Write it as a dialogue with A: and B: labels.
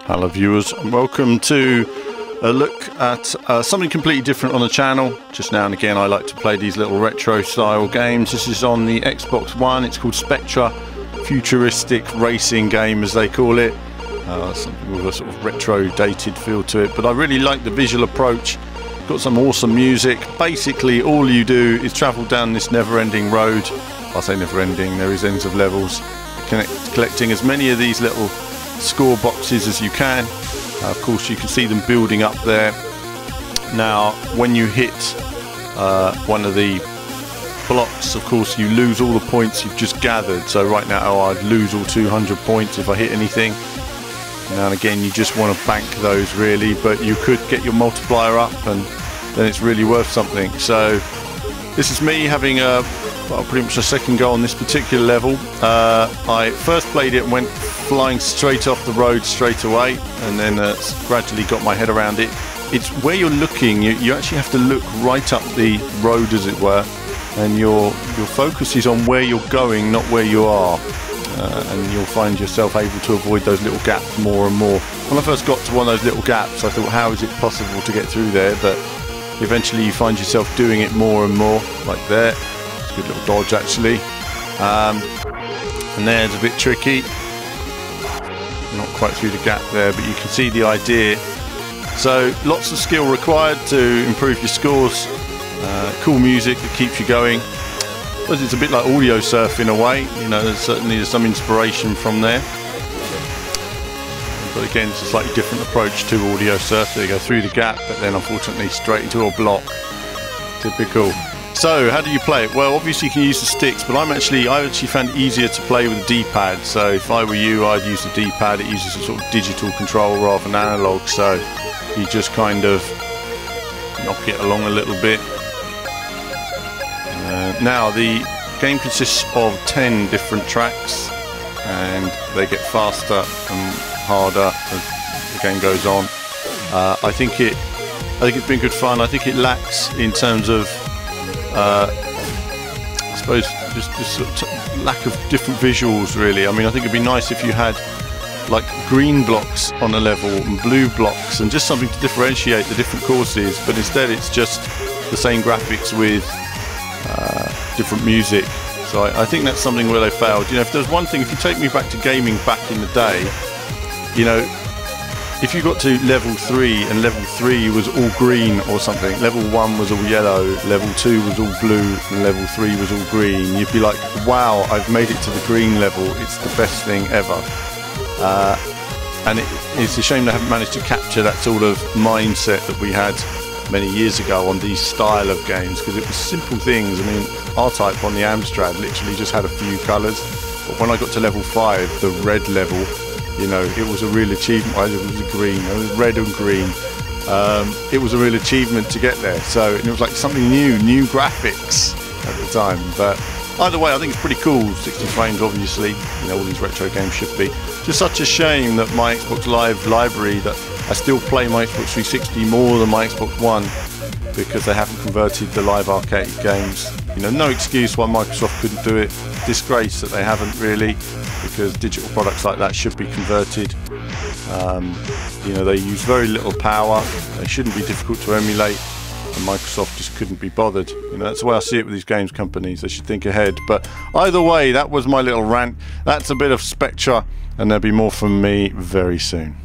A: Hello viewers, and welcome to a look at something completely different on the channel. Just now and again I like to play these little retro style games. This is on the Xbox One. It's called Spectra, futuristic racing game as they call it. Something with a sort of retro dated feel to it, but I really like the visual approach. Got some awesome music. Basically all you do is travel down this never-ending road. I say never-ending, there is ends of levels, collecting as many of these little score boxes as you can. Of course you can see them building up there. Now when you hit one of the blocks, of course you lose all the points you've just gathered. So right now I'd lose all 200 points if I hit anything. Now and again you just want to bank those really, but you could get your multiplier up and then it's really worth something. So this is me having pretty much a second go on this particular level. I first played it and went flying straight off the road straight away, and then gradually got my head around it. It's where you're looking, you actually have to look right up the road as it were, and your focus is on where you're going, not where you are, and you'll find yourself able to avoid those little gaps more and more. When I first got to one of those little gaps I thought, how is it possible to get through there? But eventually you find yourself doing it more and more, like there. It's a good little dodge actually. And there's a bit tricky. Not quite through the gap there, but you can see the idea. So lots of skill required to improve your scores. Cool music that keeps you going. I suppose it's a bit like audio surf in a way. You know, there's some inspiration from there. But again, it's a slightly different approach to audio surf. There you go, through the gap, but then unfortunately straight into a block. Typical. So how do you play it? Well, obviously you can use the sticks, but I actually found it easier to play with a D-pad. So if I were you, I'd use the D-pad. It uses a sort of digital control rather than analog, so you just kind of knock it along a little bit. Now the game consists of 10 different tracks, and they get faster and harder as the game goes on. I think it's been good fun. I think it lacks in terms of I suppose just sort of lack of different visuals really. I mean, I think it'd be nice if you had like green blocks on a level and blue blocks and just something to differentiate the different courses, but instead it's just the same graphics with different music. So I think that's something where they failed. You know, if there's one thing, if you take me back to gaming back in the day, you know, if you got to level 3 and level 3 was all green or something, level 1 was all yellow, level 2 was all blue, and level 3 was all green, you'd be like, wow, I've made it to the green level, it's the best thing ever. And it's a shame they haven't managed to capture that sort of mindset that we had many years ago on these style of games, because it was simple things. I mean, R-Type on the Amstrad literally just had a few colours, but when I got to level 5, the red level, you know, it was a real achievement. It was green, it was red and green. It was a real achievement to get there. So it was like something new graphics at the time. But either way, I think it's pretty cool. 60 frames, obviously. You know, all these retro games should be. Just such a shame that my Xbox Live library, that I still play my Xbox 360 more than my Xbox One, because they haven't converted the live arcade games. You know, no excuse why Microsoft couldn't do it. Disgrace that they haven't really, because digital products like that should be converted. You know, they use very little power. They shouldn't be difficult to emulate, and Microsoft just couldn't be bothered. You know, that's the way I see it with these games companies. They should think ahead. But either way, that was my little rant. That's a bit of Spectra, and there'll be more from me very soon.